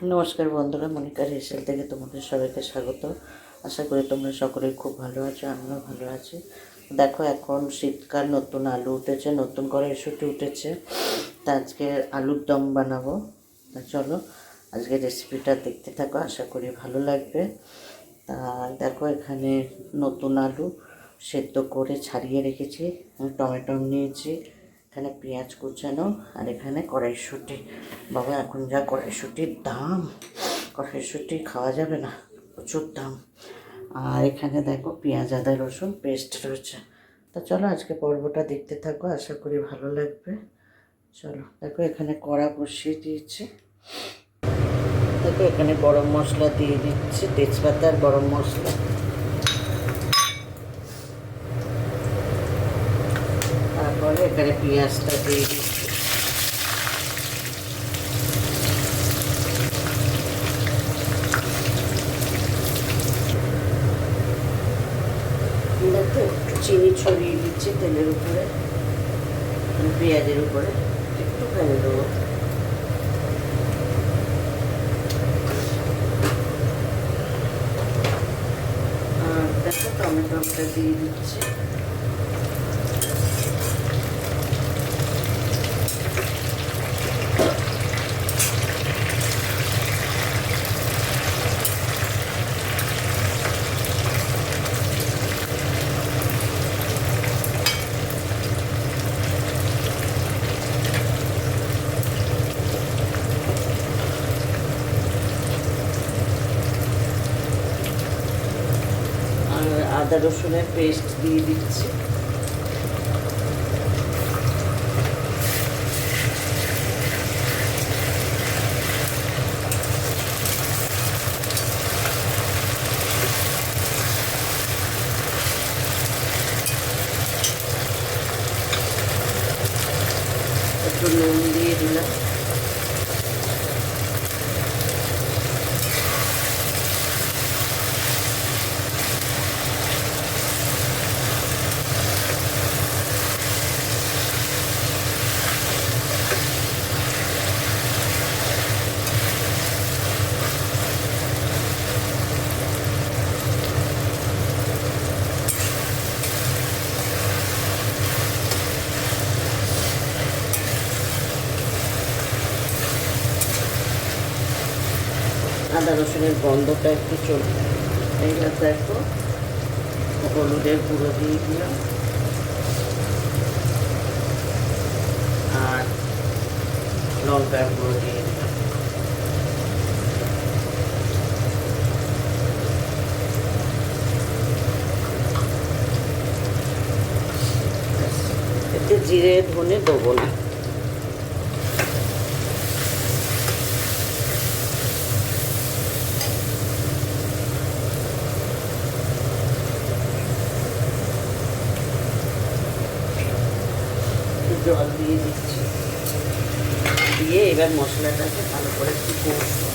নমস্কার বন্ধুরা, মনিকার হেসেল থেকে তোমাদের সবাইকে স্বাগত। আশা করি তোমরা সকলেই খুব ভালো আছো, আমিও ভালো আছি। দেখো, এখন শীতকাল, নতুন আলু উঠেছে, নতুন কড়াইশুঁটি উঠেছে। তা আজকে আলুর দম বানাবো। তা চলো আজকে রেসিপিটা দেখতে থাকো, আশা করি ভালো লাগবে। তা দেখো, এখানে নতুন আলু সেদ্ধ করে ছাড়িয়ে রেখেছি, টমেটো নিয়েছি, এখানে পেঁয়াজ কুচানো, আর এখানে কড়াইশুঁটি। বাবা, এখন যা কড়াইশুঁটির দাম, কড়াইশুঁটি খাওয়া যাবে না, প্রচুর দাম। আর এখানে দেখো পেঁয়াজ আদা রসুন পেস্ট রয়েছে। তা চলো আজকে পর্বটা দেখতে থাকো, আশা করি ভালো লাগবে। চলো দেখো, এখানে কড়া বসিয়ে দিয়েছি। দেখো, এখানে গরম মশলা দিয়ে দিচ্ছি, তেজপাতা আর গরম মশলা। তারপরে এখানে পেঁয়াজটা দিয়ে দিচ্ছি। দেখো, একটু চিনি ছড়িয়ে দিচ্ছি তেলের উপরে, পেঁয়াজের উপরে একটু ফেলে দেবো। আর দেখো, টমেটোটা দিয়ে দিচ্ছি। আদা রসুনের পেস্ট দিয়ে দিচ্ছি। একটু নুন দিয়ে দিলাম। আদা রসুনের গন্ধটা একটু চলবে। এইবার দেখো, হলুদের গুঁড়ো দিয়ে দিলাম আর লঙ্কার গুঁড়ো দিয়ে দিলাম। এতে জিরে ধনে দেবো না। জল দিয়ে দিচ্ছি, দিয়ে এবার মশলাটাকে ভালো করে একটু কষবো।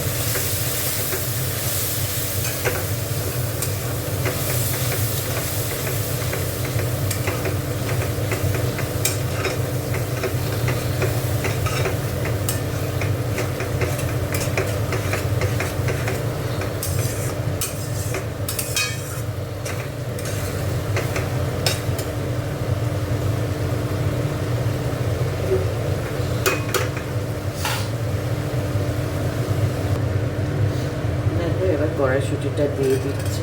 এবার কড়াইশুঁটিটা দিয়ে দিচ্ছি।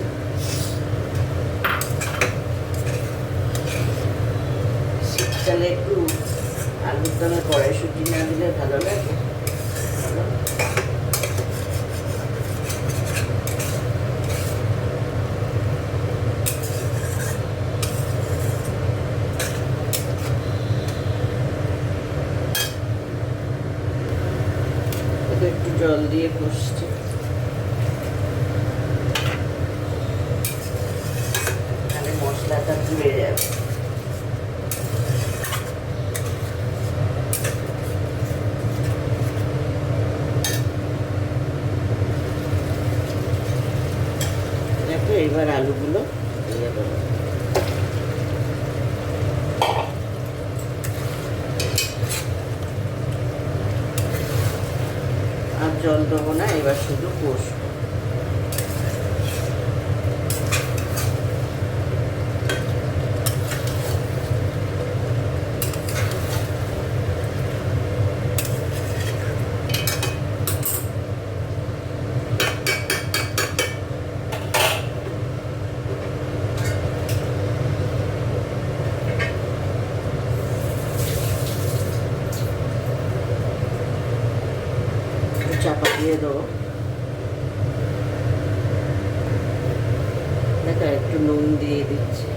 শীতকালে একটু আলুর দমে কড়াইশুঁটি না দিলে ভালো লাগে। একটু জল দিয়ে কষছি। মশলাটা পুড়ে যাবে। দেখো, এবার আলুগুলো দিয়ে দেবো। আর জল দেবো না, এবার শুধু কষবো। চাপা দিয়ে দেবো। দেখো একটু নুন দিয়ে দিচ্ছি,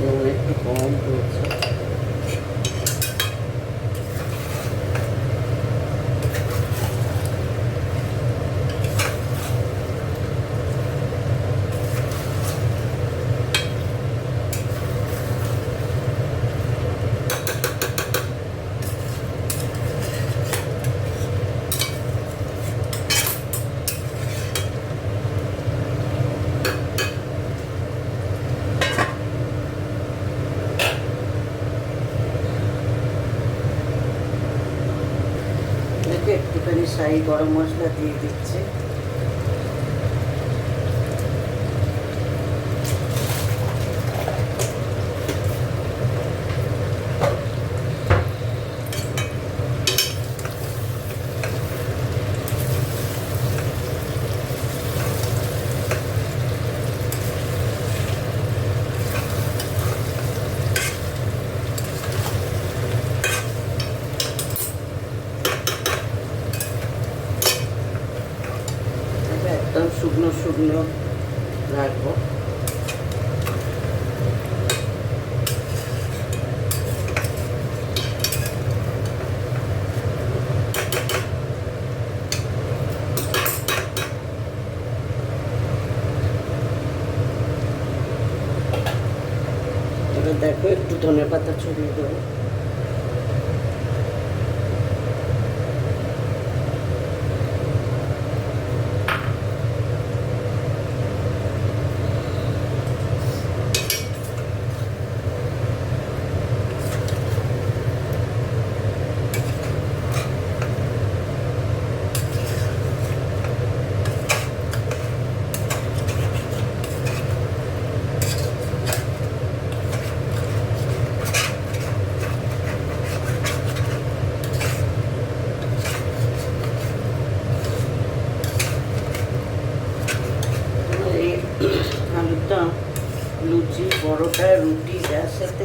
নুন একটু কম হয়েছে। একটুখানি শাহি গরম মশলা দিয়ে দিচ্ছি। একদম শুকনো শুকনো রাখবো। এবার দেখো একটু ধনেপাতা ছড়িয়ে দেবো। আলুরদম লুচি, পরোটা, রুটি যার সাথে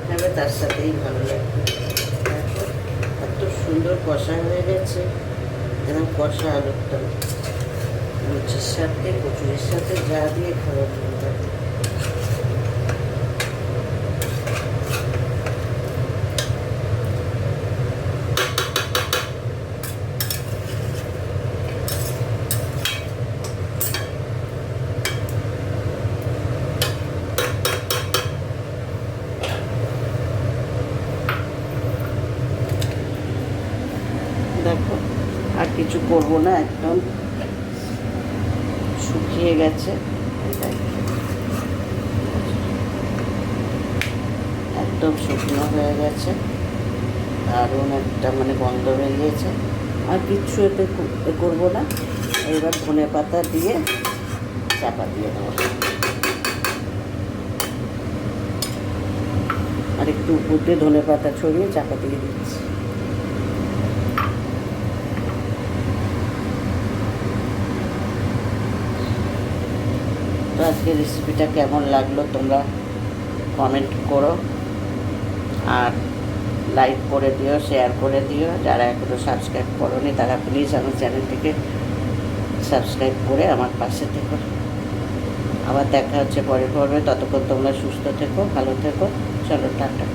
খাবে তার সাথেই ভালো লাগবে। এত সুন্দর কষা হয়ে গেছে, এরকম কষা আলুরদম লুচির সাথে, কচুরির সাথে যা দিয়ে খাবার ভালো লাগবে। দেখো আর কিছু করবো না, একদম শুকিয়ে গেছে, একদম শুকনো হয়ে গেছে, দারুণ একটা মানে গন্ধ বেরিয়েছে। আর কিচ্ছু এতে করবো না, এবার ধনেপাতা দিয়ে চাপা দিয়ে দেবো। আর একটু উপর দিয়ে ধনেপাতা ছড়িয়ে চাপা দিয়ে দিচ্ছি। তো আজকে রেসিপিটা কেমন লাগলো তোমরা কমেন্ট করো, আর লাইক করে দিও, শেয়ার করে দিও। যারা এখনও সাবস্ক্রাইব করোনি তারা প্লিজ আমার চ্যানেলটিকে সাবস্ক্রাইব করে আমার পাশে থেকো। আবার দেখা হচ্ছে পরের পর্বে, ততক্ষণ তোমরা সুস্থ থেকো, ভালো থেকো। চলো টাটা।